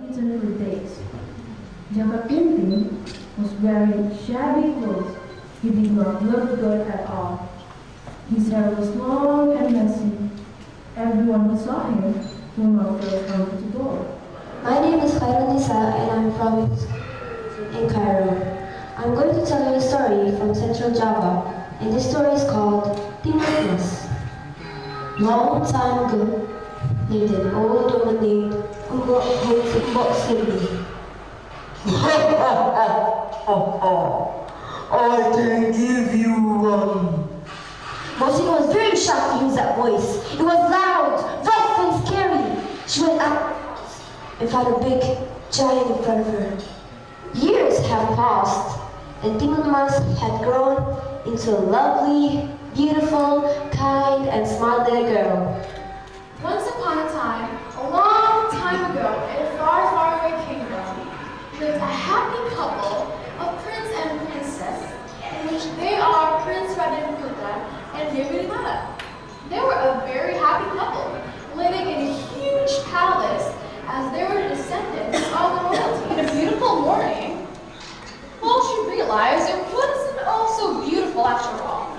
eaten for days. Jaka Pintin was wearing shabby clothes. He did not look good at all. His hair was long and messy. Everyone who saw him will not feel comfortable. My name is Nisa and I'm from in Cairo. I'm going to tell you a story from Central Java, and this story is called Timur Mas. Long time ago, lived an old woman named Mbok Sylvie. I can give you one. Bossy was very shocked to use that voice. It was loud, rough, and scary. She went up and found a big giant in front of her. Years have passed, and Timur Mas had grown into a lovely, beautiful, kind, and smart little girl. Once upon a time, a long time ago, in a far, far away kingdom, lived a happy couple of prince and princess, in which they are Prince Raden Putra and Devi Mala. They were a very happy couple, living in a huge palace as they were descendants of the royalty. In a beautiful morning, well, she realized it wasn't all so beautiful after all.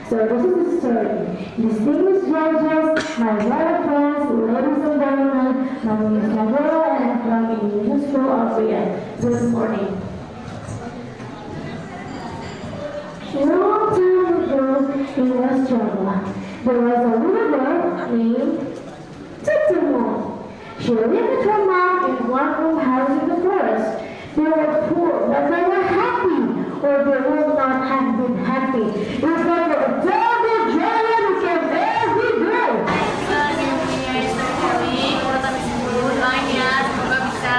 So this is the story. Distinguished judges, my royal friends, ladies and gentlemen, my name is Nagoro and I'm from Indonesian School of Riyadh. Good morning. Long time ago in West Java, there was a little girl named Tutumo. She lived with her mom in one room house in the forest. They were poor, but they were happy, or they would not have been happy. If they were a terrible giant who came every day. Doain ya, semoga bisa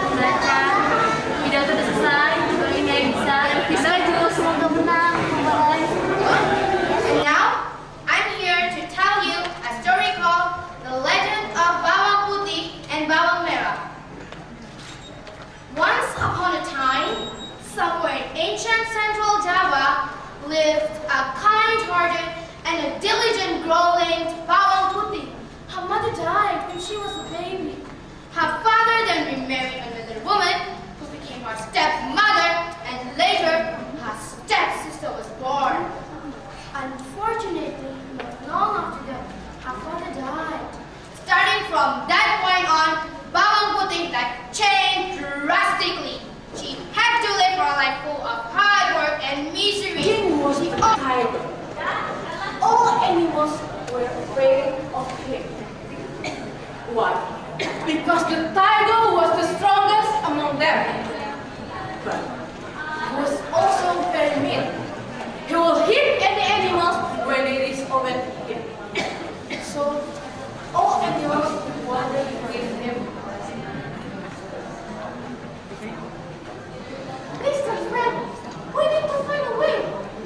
belajar. Pidato sudah selesai, doain ya bisa juga semoga menang. And now, I'm here to tell you a story called The Legend of Bawang Putih and Bawang Merah. Once upon a time, somewhere in ancient Central Java, lived a kind-hearted and a diligent girl named Bawang Putih. Her mother died when she was a baby. Her father then remarried another woman who became her stepmother, and later her stepsister was born. Unfortunately, not long after that, her father died. Starting from that point on, Bawang Putih's life changed drastically. She had to live her life full of hard work and misery. King was tired. All animals were afraid of him. Why? Because the tiger was the strongest among them. But he was also very mean. He will hit any animals when it is over him. So all animals wanted with him. Mr. Friend, we need to find a way.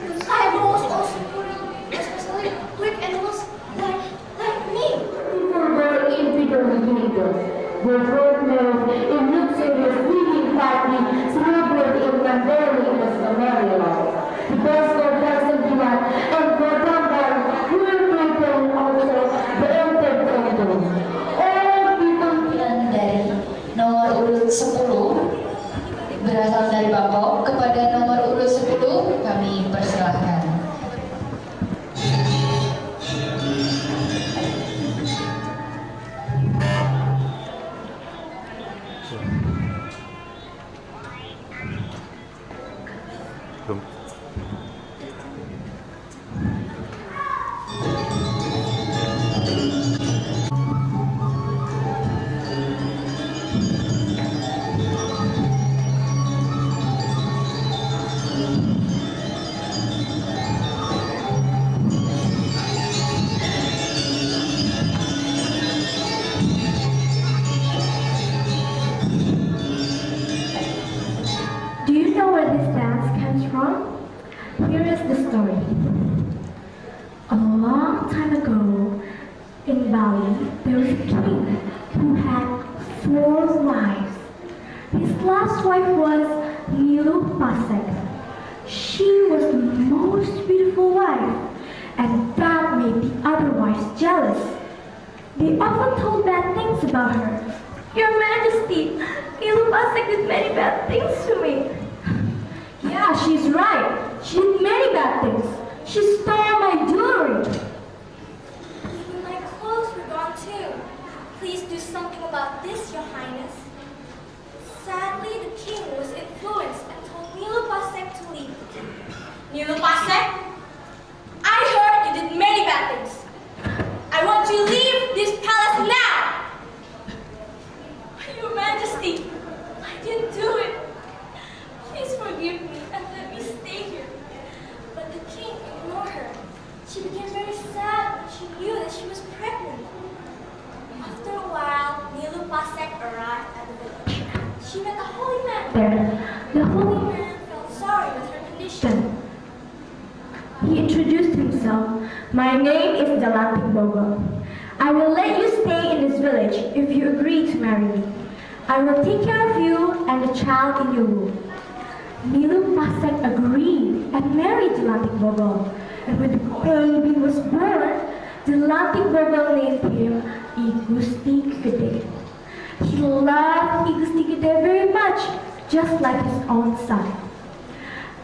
The tiger was also putting, especially weak animals like me. People were infidel. Their first marriage in luxurious wedding party celebrated in Mandalay in Somalia. The best of Tanzania and Gothambar were taken also the entertainment. All people Dari nomor urut 10 berasal dari Bangkok. Kepada nomor urut 10 kami persilahkan. Here is the story. A long time ago, in Bali, there was a king who had 4 wives. His last wife was Nilu Pasek. She was the most beautiful wife, and that made the other wives jealous. They often told bad things about her. Your Majesty, Nilu Pasek did many bad things to me. Yeah, she's right. She did many bad things. She stole my jewelry. Even my clothes were gone too. Please do something about this, Your Highness. Sadly, the king was influenced and told Nilu Pasek to leave. Nilu Pasek, I heard you did many bad things. I want you to leave this palace now. Your Majesty, I didn't do it. Please forgive me and let me stay here. But the king ignored her. She became very sad when she knew that she was pregnant. After a while, Nilu Pasek arrived at the village. She met a holy man. The The holy holy man felt sorry with her condition. He introduced himself. My name is Jalantik Bogo. I will let you stay in this village if you agree to marry me. I will take care of you and the child in your womb. Nilu Pasek agreed and married Jalantik Bogo. And when the baby was born, Jalantik Bogo named him I Gusti Gede. He loved I Gusti Gede very much, just like his own son.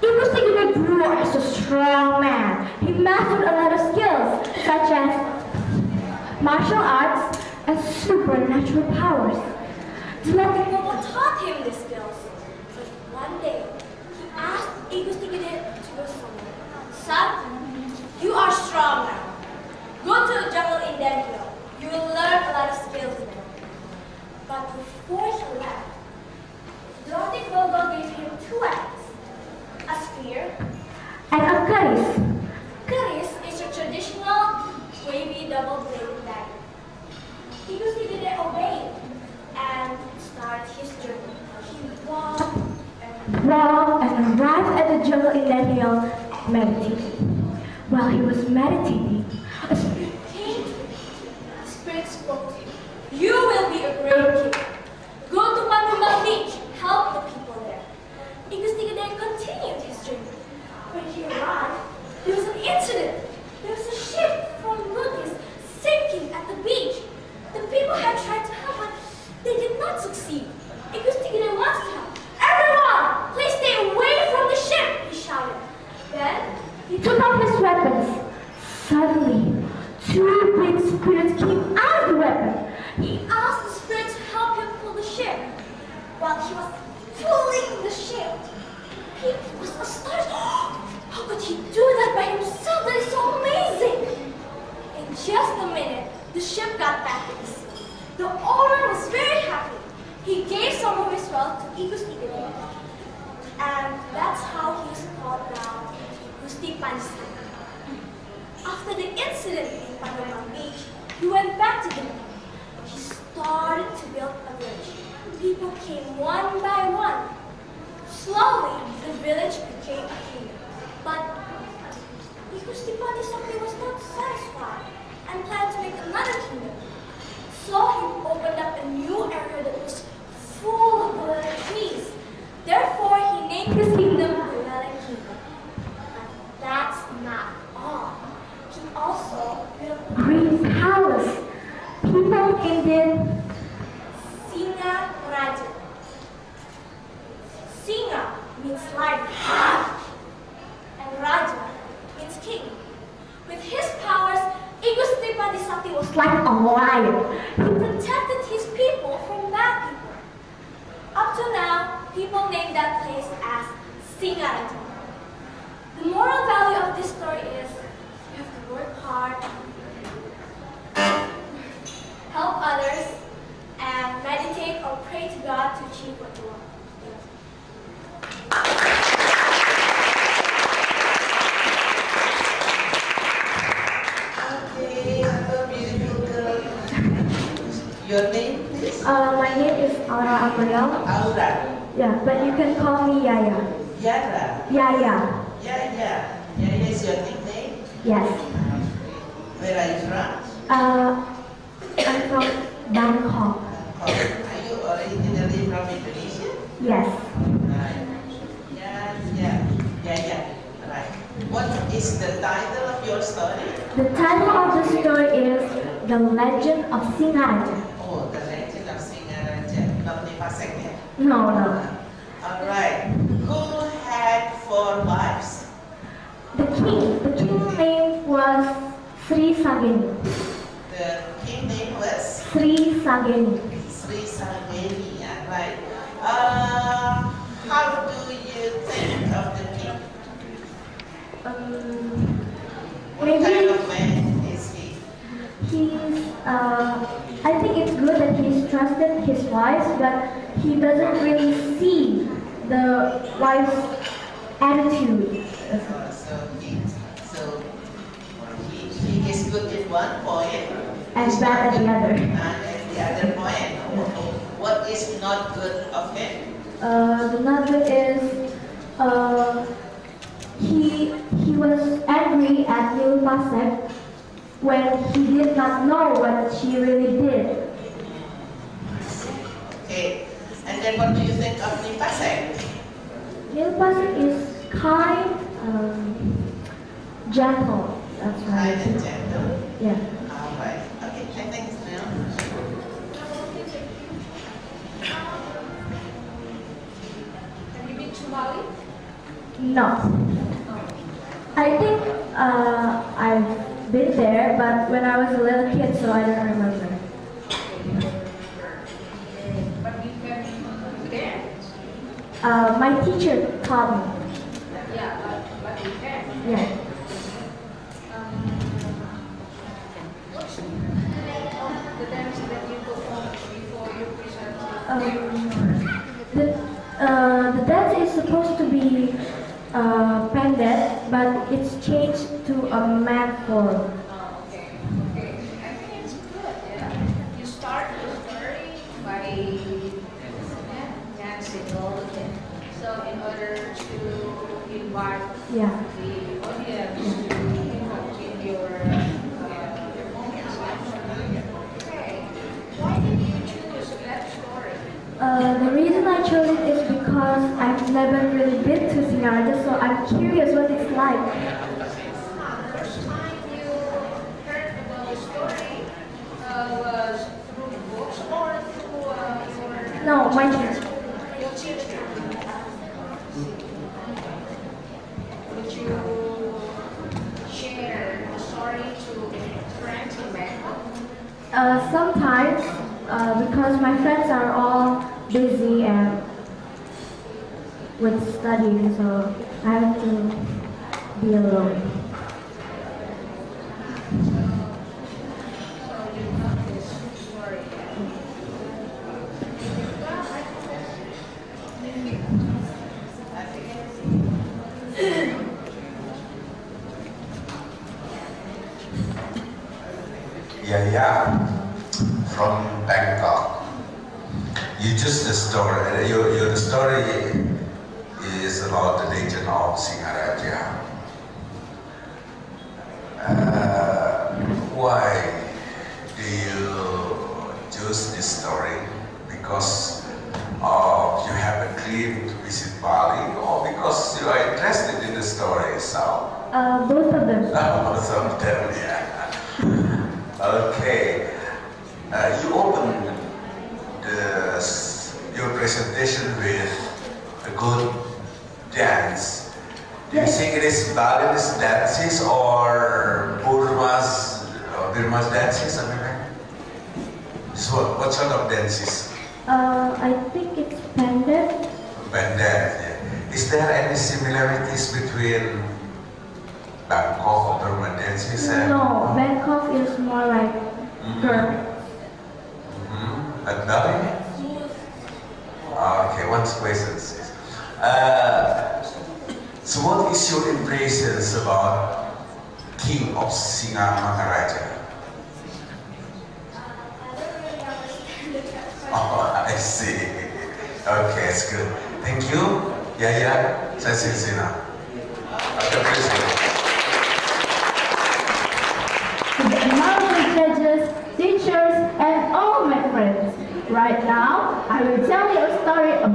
I Gusti Gede grew as a strong man. He mastered a lot of skills, such as martial arts and supernatural powers. Jalantik Bogo taught him these skills. But one day, he asked I Gusti Gede to go somewhere. Son, you are strong now. Go to the jungle in Delhi. You will learn a lot of skills there. But before he left, Jalantik Bogo gave him 2 weapons. A spear. And a karis. Karis is a traditional wavy double-bladed dagger. I Gusti Gede obeyed and started his journey. He walked And arrived at the jungle in that hill, meditating. While he was meditating, a spirit came. The spirit spoke to him. You will be a great king. Go to Palembang beach. Help the people there. I Gusti Gede continued his journey. When he arrived, there was an incident. There was a ship from Bugis sinking at the beach. The people had tried to help, but they did not succeed. I Gusti Gede wants to help. Everyone, please stay away from the ship, he shouted. Then he took out his weapons. Suddenly, 2 big spirits came out of the weapon. he asked the spirit to help him pull the ship. While he was pulling the ship, he was astonished. How could he do that by himself? That is so amazing! In just a minute, the ship got back to the sea. The owner was very happy. He gave some of his wealth to I Gusti Gede, and that's how he is called now Gusti Panjang. After the incident in Palembang Beach, he went back to the village. He started to build a village. People came one by one. Slowly, the village became a kingdom. But I Gusti Panjang was not satisfied and planned to make another kingdom. So he opened up a new area that was full of banana trees. Therefore, he named his kingdom Banana Kingdom. But that's not all. He also built Great palace. People named it Singa Raja. Singa means lion, and Raja means king. With his powers, I Gusti Panjang was like a lion. He protected his people from bad people. Up to now, people name that place as Singaraja. The moral value of this story is you have to work hard, help others, and meditate or pray to God to achieve what you want. Okay, what a beautiful girl. Your name is? My name is Aura Apkres. Aura. Yeah, but you can call me Yaya. Yara. Yaya. Yeah, is your nickname? Yes. Where are you from? I'm from Bangkok. Are you originally from Indonesia? Yes. Right. Yeah. Right. What is the title of your story? The title of the story is The Legend of Singaraja. Oh, The Legend of Singaraja. Not the Pasek, yeah? No. Alright. Who had 4 wives? The king name was Sri Sageni. The king name was Sri Sageni. Sri Sageni, yeah, right. How do you think of the king? What Maybe kind of man is he? I think it's good that he's trusted his wives, but he doesn't really see the wife's attitude. So he is good in one point And bad at the other. and the other point. What is not good of him? The not good is he was angry at Lil Pasek when he did not know what she really did. Okay. And then what do you think of the Pasek? Lil Pasek is kind, gentle. That's right. Kind and gentle. Yeah. Alright. Okay, thanks, Neil. Have you been to Bali? No. I think I've been there, but when I was a little kid, so I don't remember. But you can dance. My teacher taught me. Yeah, but you can. Yeah. What's the name of the dance that you performed before you presented? The dance is supposed to be pendant, but it's changed to a man form. Oh, okay. I think it's good. Yeah. You start the story by dancing all the time. So in order to invite Yeah. the audience to involve in your performance. Okay. Why did you choose that story? The reason I chose it is because I've never really been to Singaraja, so I'm curious what it's like. First time you heard about the story was through books or through your No, my teacher. teacher? Would you share the story to friends in Bangkok? Sometimes, because my friends are all busy and with studying, so I have to be alone. So you love this story. Yeah, from Bangkok. You just the story. Your story is about the legend of Singaraja. Why do you choose this story? Because you have a dream to visit Bali, or because you are interested in the story itself? Both of them. Both of them, yeah. Okay. You opened your presentation with a good dance. Do you think it is Balinese dances or Burma's dances? I mean, so what sort of dances? I think it's pendant. Pendant, yeah. Is there any similarities between Bangkok or Burma dances and No, Bangkok is more like girl. at Bali? Okay, one question. So what is your impressions about King of Singamangaraja? Oh, I see. Okay, it's good. Thank you. Yeah, saya sini.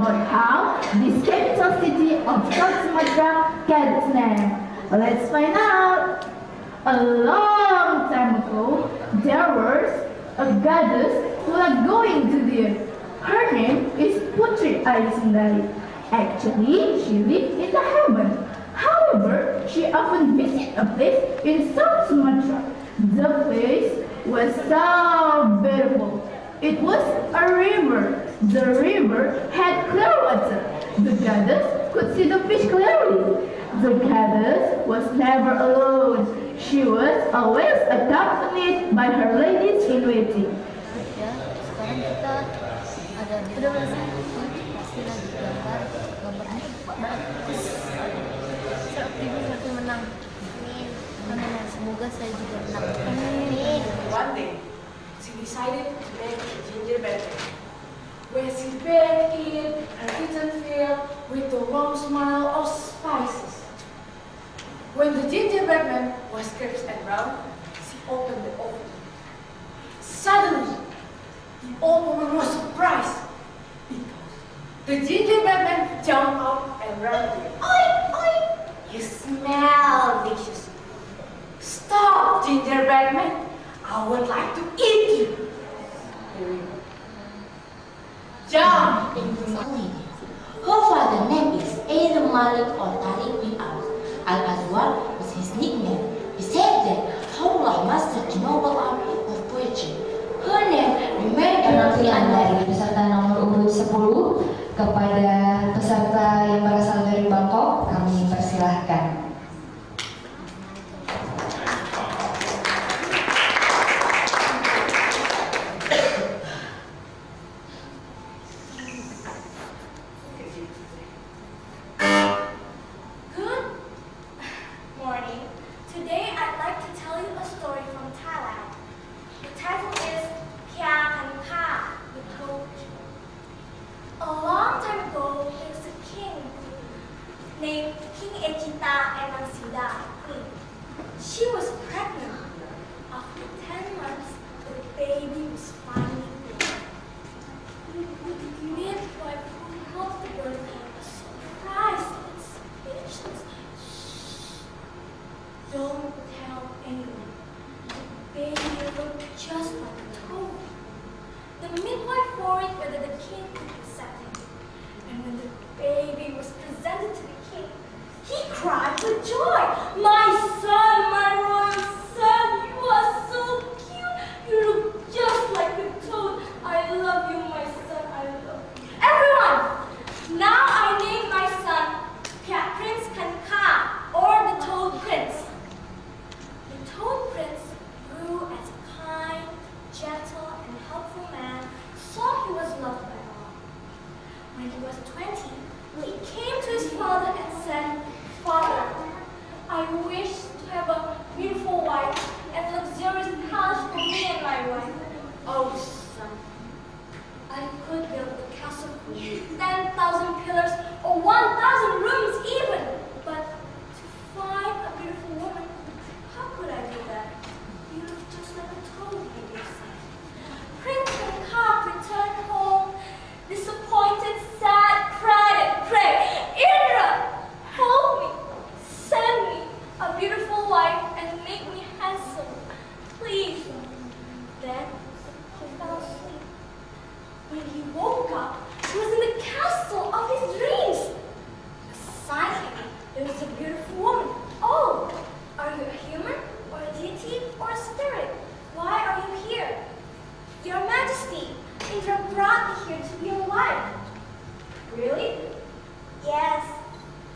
about how this capital city of South Sumatra got its name. Let's find out. A long time ago, there was a goddess who was going to the earth. Her name is Putri Aisundari. Actually, she lived in the heaven. However, she often visited a place in South Sumatra. The place was so beautiful. It was a river. The river had clear water. The goddess could see the fish clearly. The goddess was never alone. She was always accompanied by her ladies in waiting. Ya, sekarang kita ada udah pasti lagi gambar gambarnya bagus. Saya optimis nanti menang. Amin. Semoga saya juga menang. Amin. One day, she decided to make a gingerbread cake, where she baked it her kitchen filled with the warm smell of spices. When the gingerbread man was crisp and brown, she opened the oven. Suddenly, the old woman was surprised because the gingerbread man jumped out and ran away. Oi, oi! You smell delicious. Stop, gingerbread man. I would like to eat you. Jump into my lady. Her father's name is Air Malik or Tariq bin Al-Azwar was his nickname. He said that Allah mastered the noble art of poetry. Her name remained Penampilan dari peserta nomor urut 10 kepada peserta yang berasal dari Bangkok, kami persilahkan. Good morning. Today I'd like to tell you a story from Thailand. The title is Ke-3, the Poet. A long time ago, there was a king named King Echita and Ansida, queen. She was pregnant. After 10 months, the baby was finally born. The midwife who helped the birth was surprised and speechless. Shh. Don't tell anyone. The baby looked just like a toad. The midwife worried whether the king could accept him. And when the baby was presented to the king, he cried with joy. My son, my royal son, you are so cute. You look just like a toad. I love you, my son, I love you. Everyone, now I name my son Prince Kanka, or the Toad Prince. The Toad Prince grew as a kind, gentle, and helpful man, so he was loved by all. When he was 20, he came to his father and said, Father, I wish to have a beautiful wife and luxurious house for me and my wife. Oh, son, I could build a castle with 10,000 pillars or 1,000 rooms even, but to find a beautiful woman, how could I do that? You look just like a toad, baby son. Prince Cock returned home, disappointed, sad, cried and prayed, Indra, help me, send me a beautiful wife and make me handsome, please. Then he fell asleep. When he woke up, he was in the castle of his dreams. Beside him, there was a beautiful woman. Oh, are you a human, or a deity, or a spirit? Why are you here? Your Majesty, Indra brought me here to be your wife. Really? Yes.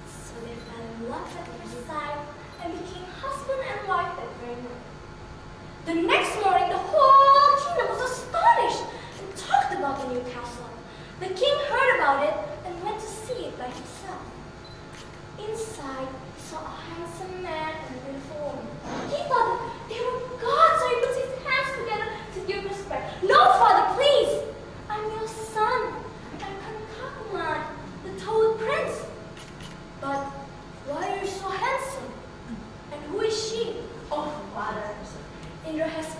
So they fell in love at first sight and became husband and wife that very night. The next morning, the whole kingdom was astonished and talked about the new castle. The king heard about it and went to see it by himself. Inside, he saw a handsome man and a beautiful woman. He thought that they were gods, so he put his hands together to give respect. No, father, please! I'm your son. I'm Kankakuman, the Toad Prince. But why are you so handsome? And who is she? Oh, father, Indra has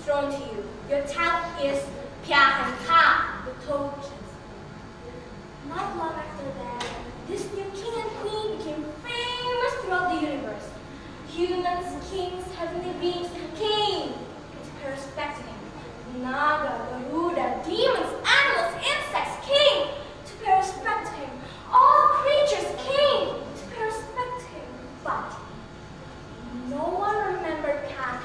thrown to you. Your title is Pia and Ka, the Toad Prince. Not long after that, this new king and queen became famous throughout the universe. Humans, kings, heavenly beings came to pay respect to him. Naga, Garuda, demons, animals, insects came to pay respect to him. All creatures came to pay respect to him. But no one remembered Ka,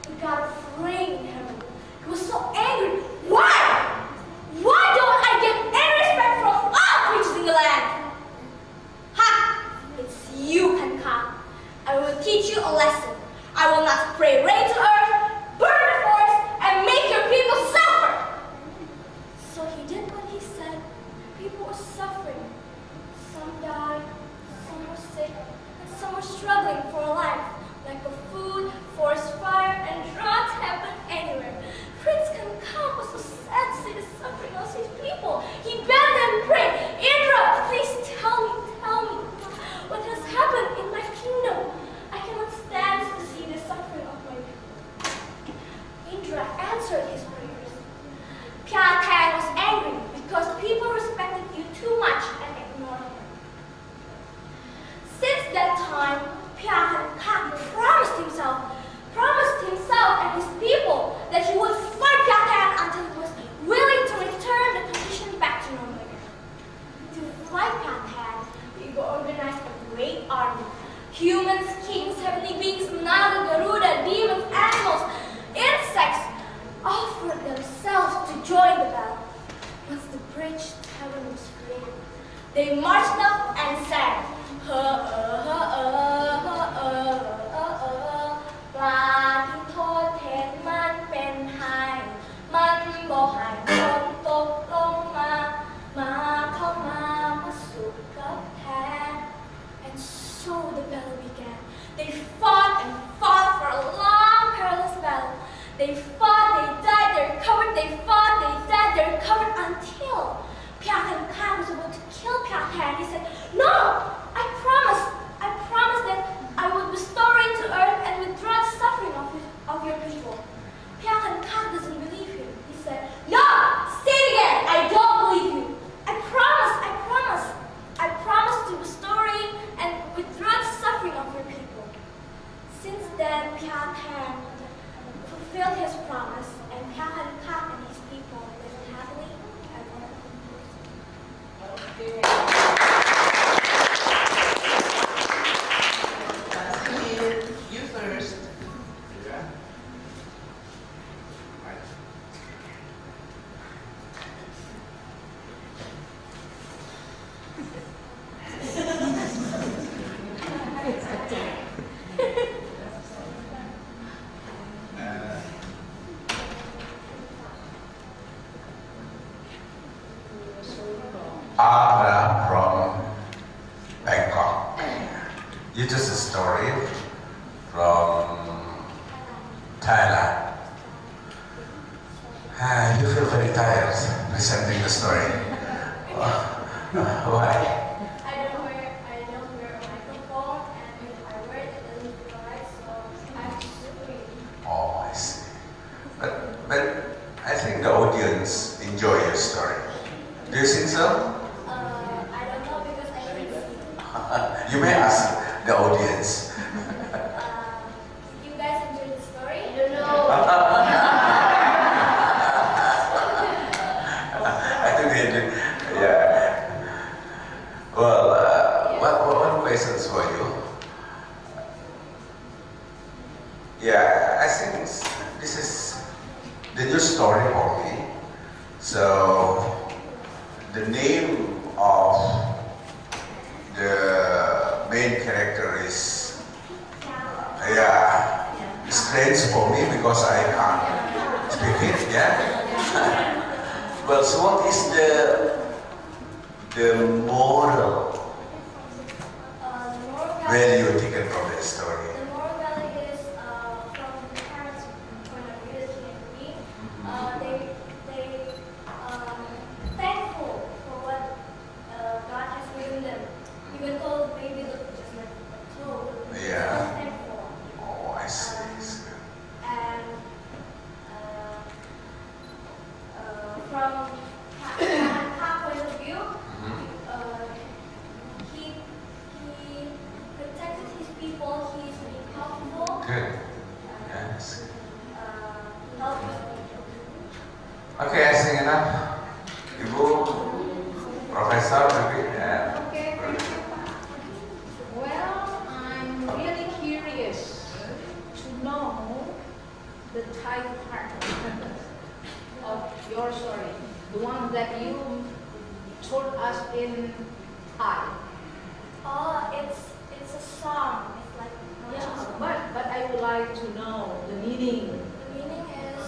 the god of rain in heaven. He was so angry. Why? Why don't I get any respect from all creatures in the land? Ha! It's you, Kanka. I will teach you a lesson. I will not spray rain to earth, burn the forest, and make your people suffer. So he did what he said. People were suffering. Some died, some were sick, and some were struggling for life. Lack of food, forest fire, and drought happened anywhere. Prince Kanka was so sad to see the suffering of his people. He begged and prayed, Indra, please tell me what has happened in my kingdom. I cannot stand to see the suffering of my people. Indra answered his prayers. Pia was angry because people respected you too much and ignored him. Since that time, Pia promised himself and his people that he would fight Pia until he was willing to return the condition back to normal again. To fight Pia, we organized a great army. Humans, kings, heavenly beings, Naga, Garuda, demons, animals, insects offered themselves to join the battle. Once the bridge to heaven was created, they marched up and sang, and so the battle began. They fought and fought for a long, perilous battle. They fought, they died, they recovered, they fought, they died, they recovered until Pia Khan was about to kill Pia Khan. He said, "No, I promise that I will bestow rain to earth and withdraw the suffering of your people." Pia Khan doesn't believe him. He said, "No, say it again. I don't believe you. I promise to bestow rain and withdraw the suffering of your people." Since then, Pia Khan fulfilled his promise, and Pia Khan and his people lived happily ever Tasir, you first. Ara from Bangkok. It is a story from Thailand. You feel very tired presenting the story. Why? I don't wear a microphone, and if I wear it, it doesn't feel right, so I have to scream. Oh, I see. But I think the audience enjoy your story. Do you think so? I don't know because I didn't see. You may ask the audience. Did you guys enjoy the story? I don't know. I think they did. Yeah. Well, one question for you. Yeah, I think this is the new story for me. So the name of the main character is strange for me because I can't speak it. Yeah. Well, so what is the moral value taken from the story? The moral value is from the parents' point of view, the king and queen. They thankful for what God has given them. Even though the baby looked just like a toad, Yeah. thankful. Oh, I see. And from Ka point of view, he protected his people. He's being helpful. Good. Yes. Helpful. Okay, I think enough. Ibu, Profesor, maybe. Yeah. Okay, thank you. Well, I'm really curious to know the Thai part of your story, the one that you told us in Thai. Oh, it's a song. It's like Yeah, but I would like to know the meaning. the meaning is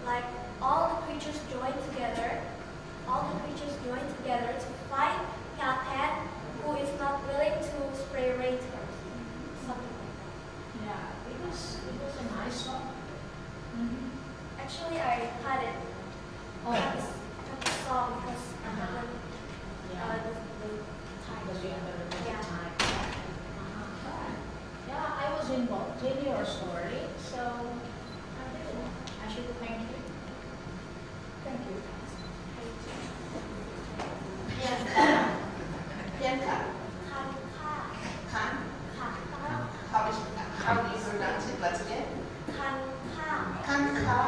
like all the creatures join together. All the creatures join together to fight Ke-3, who is not willing to spray rain to us. Something like that. Yeah, it was a nice song. Actually, I had it. Oh. Had this song because Yeah. the Because you have a Yeah. time. Yeah, I was involved in your story, so I should thank you. Thank you. Bianca. Kan How do you pronounce it once again? Kanka.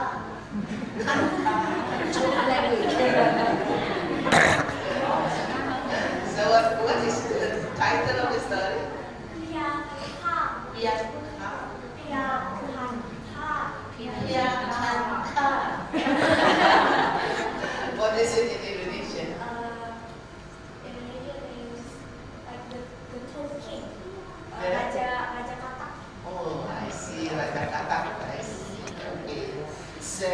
So what is the title of the story? What is it in Indonesian? Indonesia means like the total king. Yeah. Raja Katak. Oh, I see. Raja-katak. I see. Okay. So,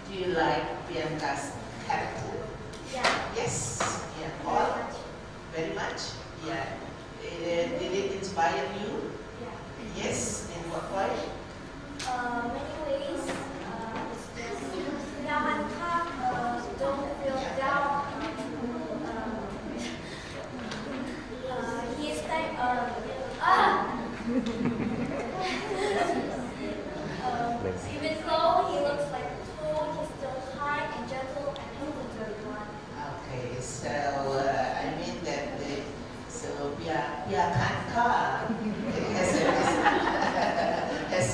do you like Bianca's character? Yeah. Yes. Yeah. Very All. much. Very much. Yeah. Did it inspire you? Yeah. Yes. In what way? Many ways. It's just Bianca don't feel down. He is like even though he looks like a fool, he's still kind and gentle and helpful to everyone. Okay. So, I mean that Bianca has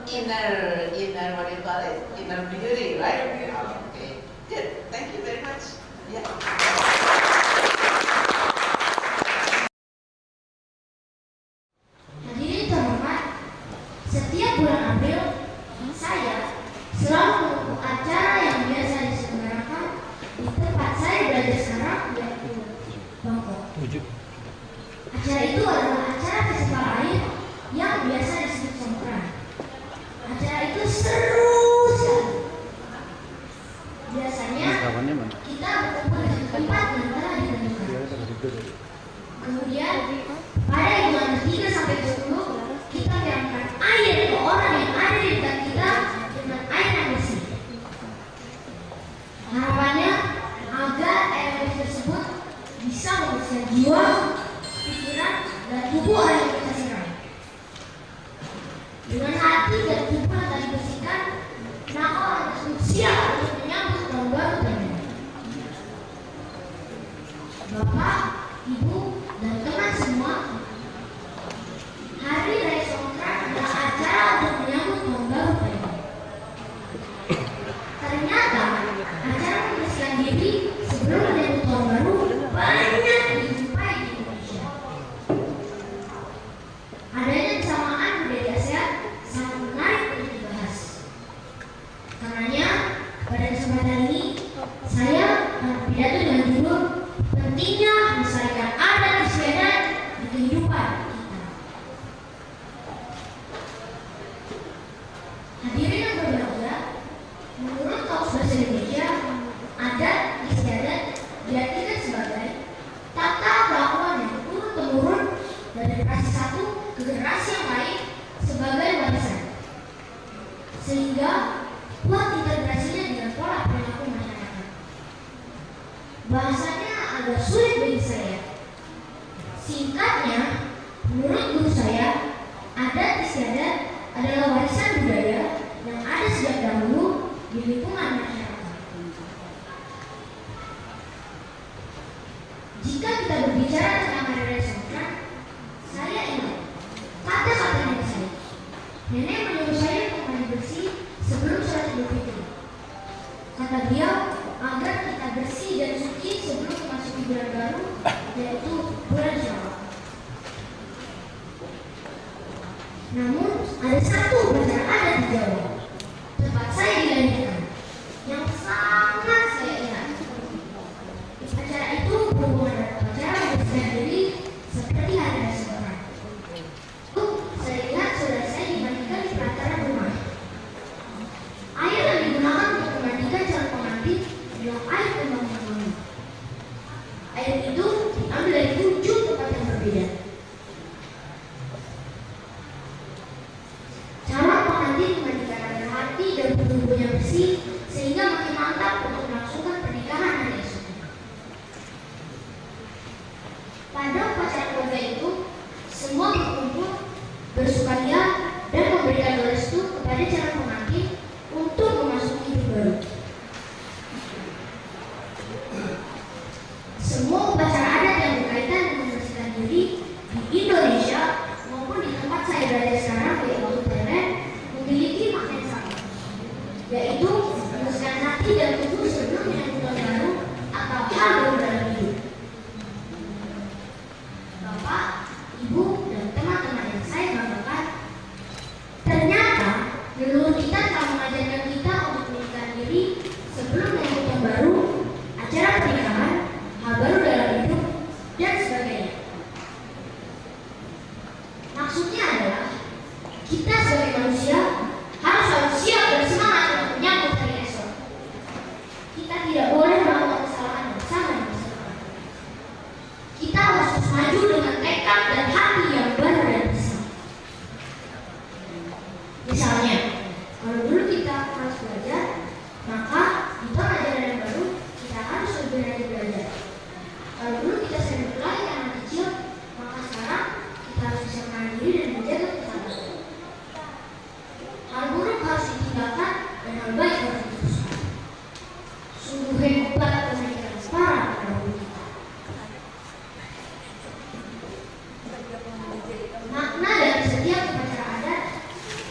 inner what do you call it? Inner beauty, right? Okay. Good. Thank you very much. Yeah. Hadirin terhormat, setiap bulan April, saya selalu mendukung acara yang biasa diselenggarakan di tempat saya belajar sekarang, yaitu Bangkok. Acara itu adalah acara festival air yang biasa disebut Sekolah. Acara itu seru sekali. Biasanya kita berkumpul di tempat yang telah ditentukan. Kemudian pada hitungan 3 sampai 10 kita menyiramkan air ke orang yang ada di dekat kita dengan air yang bersih. Harapannya agar air bersih tersebut bisa membersihkan jiwa, pikiran, dan tubuh orang yang kita siram. Dengan hati dan tubuh yang telah dibersihkan, maka orang tersebut siap untuk menyambut tahun baru terbaru. Bapak, Ibu, dan teman semua, Hari Raya Songkran adalah acara untuk menyambut tahun baru terbaru. Ternyata acara membersihkan diri sebelum menyambut tahun baru banyak dijumpai di Indonesia. Adanya kesamaan budaya sehat sangat menarik untuk dibahas. Karenanya, pada kesempatan ini, saya akan pidato dengan judul pentingnya melestarikan adat istiadat di kehidupan kita. Hadirin yang berbahagia, menurut Kamus Bahasa Indonesia, adat istiadat diartikan sebagai tata kelakuan yang turun-temurun dari generasi satu ke generasi yang lain sebagai warisan, sehingga kuat integrasinya dengan pola perilaku masyarakat. Bahasanya agak sulit bagi saya. Singkatnya, menurut guru saya, adat istiadat adalah warisan budaya yang ada sejak dahulu di lingkungan masyarakat. Jika kita berbicara tentang hari raya Songkran, saya ingat kata-kata nenek saya. Nenek menyuruh saya untuk mandi bersih sebelum sholat Idul Fitri. Kata beliau agar kita bersih dan suci sebelum memasuki bulan baru, yaitu bulan Syawal. Namun ada satu upacara adat di Jawa, tempat saya dilahirkan, yang sangat saya ingat. Acara itu berhubungan dengan upacara membersihkan diri seperti hari raya Songkran. Saya lihat saudara saya dimandikan di pelataran rumah. Air yang digunakan untuk memandikan calon pengantin adalah air kembang yang wangi. Air itu diambil dari 7 tempat yang berbeda. Calon pengantin dimandikan agar hati dan tubuhnya bersih sehingga makin mantap untuk melangsungkan pernikahan hari esok. Pada upacara keluarga itu, semua berkumpul, bersukaria, dan memberikan restu kepada calon pengantin untuk memasuki hidup baru. Semua upacara adat yang berkaitan dengan membersihkan diri di Indonesia maupun di tempat saya berada sekarang, yaitu Thailand, memiliki makna yang sama, yaitu membersihkan hati dan tubuh sebelum menyambut tahun baru atau hal baru dalam hidup. Bapak, Ibu, dan teman-teman yang saya banggakan, ternyata leluhur kita telah mengajarkan kita untuk menyambut diri sebelum menyambut tahun baru, acara pernikahan, hal baru dalam hidup, dan sebagainya. Maksudnya adalah kita sebagai manusia harus selalu siap dan semangat untuk menyambut hari esok. Kita tidak boleh melakukan kesalahan yang sama di masa depan. Kita harus terus maju dengan tekad dan hati yang baru dan bersih. Misalnya, kalau dulu kita harus belajar, maka di tahun ajaran yang baru kita harus lebih rajin belajar. Kalau dulu kita sering berkelahi anak kecil, maka sekarang kita harus bisa menahan diri dan menjaga kesabaran. Hal buruk harus ditinggalkan dan hal baik harus diteruskan. Sungguh hebat pemikiran para pendahulu kita. Makna dari setiap upacara adat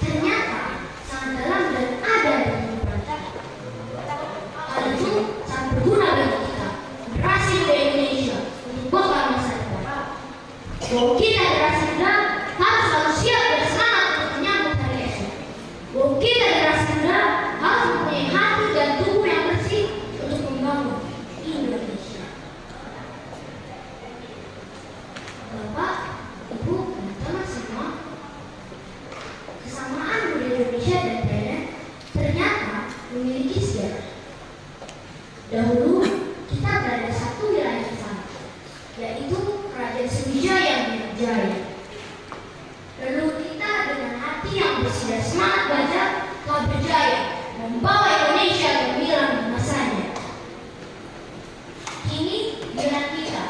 ternyata sangat dalam dan ada di kehidupan kita. Hal itu sangat berguna bagi kita, generasi muda Indonesia, untuk bekal masa depan. Bahwa kita generasi muda harus selalu siap dan semangat untuk menyambut hari esok. Bahwa kita generasi muda harus mempunyai hati dan tubuh yang bersih untuk membangun Indonesia. Bapak, Ibu, dan teman semua, kesamaan budaya Indonesia dan Thailand ternyata memiliki sejarah. Dahulu kita berada satu wilayah yang sama, yaitu Kerajaan Sriwijaya yang Jaya. Lalu kita dengan hati yang bersih dan semangat belajar telah berjaya membawa Indonesia gemilang di masanya. Kini giliran kita,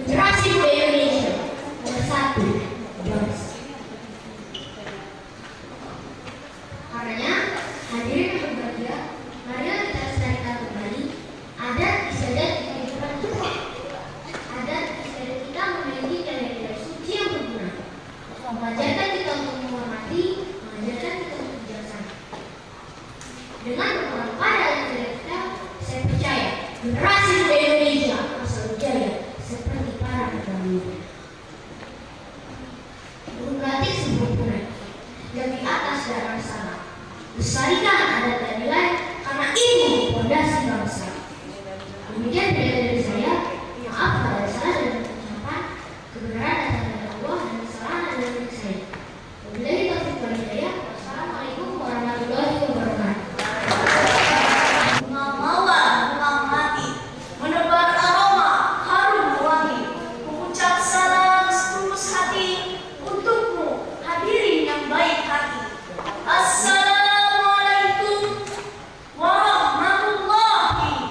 generasi muda Indonesia, bersatu bangsa. Karenanya, hadirin yang berbahagia, marilah kita lestarikan kembali adat istiadat di kehidupan kita. Adat istiadat kita memiliki nilai-nilai suci yang berguna, mengajarkan kita untuk menghormati, mengajarkan kita untuk bijaksana. Dengan berpegang pada istiadat kita, saya percaya generasi muda Indonesia akan selalu jaya seperti para pendahulunya. Burung gati sempurna yang di atas darah sana. Lestarikan adat dan nilai karena ini fondasi bangsa. Demikian dari saya. Maaf kalau ada salah dalam ucapan, kebenaran datang dari Allah dan kesalahan adalah milik saya. Wabillahi taufiq wal hidayah. Wassalamualaikum warahmatullahi wabarakatuh. Bunga mawar, bunga mati, menebar aroma harum wangi, mengucap salam setulus hati untukmu hadirin yang baik hati. Assalamualaikum warahmatullahi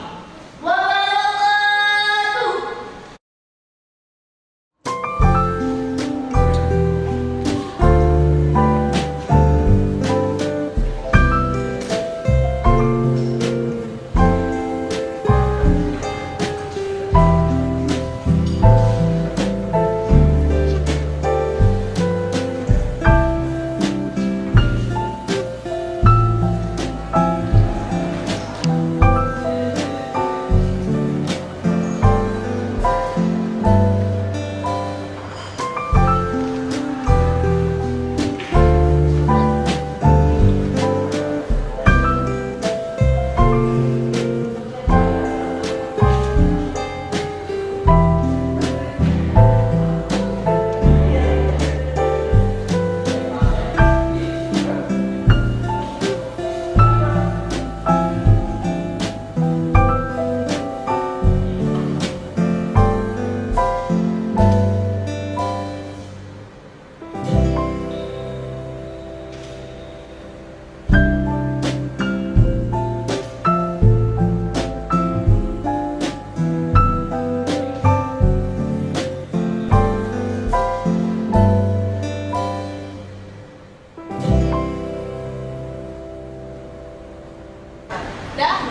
Dah,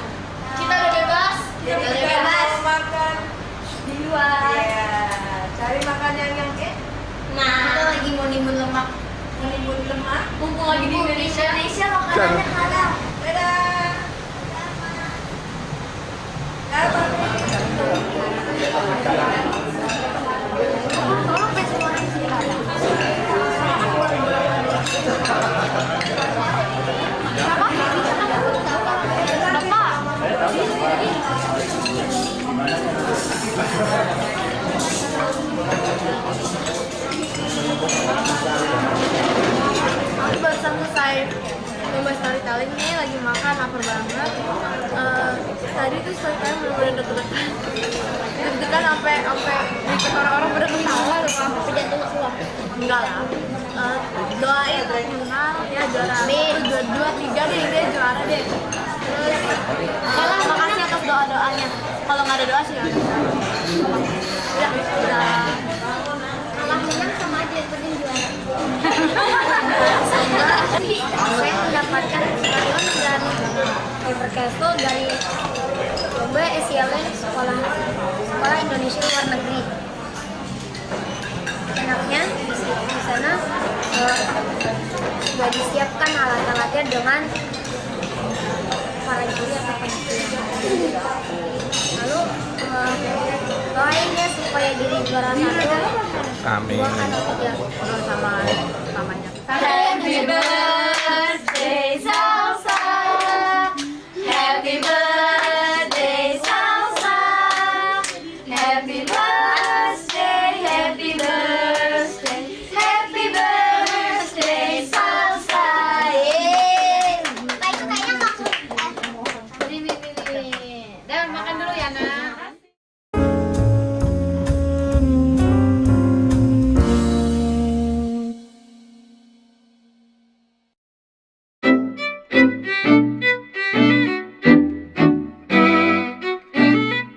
kita udah bebas. Kita udah bebas makan Di luar. ya, cari makanan yang Nah, Kita lagi mau nimbun lemak. menimbun lemak. Mumpung lagi di Indonesia. Indonesia makanannya halal. Dadah. Aku barusan selesai lomba storytelling nih, lagi makan, lapar banget. Tadi tuh storytelling bener-bener deg-degan. Deg-degan sampai bikin orang-orang pada ketawa loh. Sampai jantung keluar. Enggak lah. Doain menang ya juara. Dua tiga deh dia juara deh. Terus makasih atas doa-doanya. Kalau nggak ada doa sih ya. Udah. Kalah menang sama aja, yang penting juara. Saya mendapatkan pengalaman dan Evercastle dari Lomba SILN Sekolah Indonesia luar negeri. Enaknya di sana sudah disiapkan alat-alatnya dengan para juri atau panitia. Lalu doain ya supaya jadi juara 1. Amin. 2 atau 3 sama namanya. Happy birthday Salsa. Happy birthday Salsa. Happy birthday, happy birthday, happy birthday Salsa. Nah itu kayaknya maksud Dan makan dulu ya, Nak.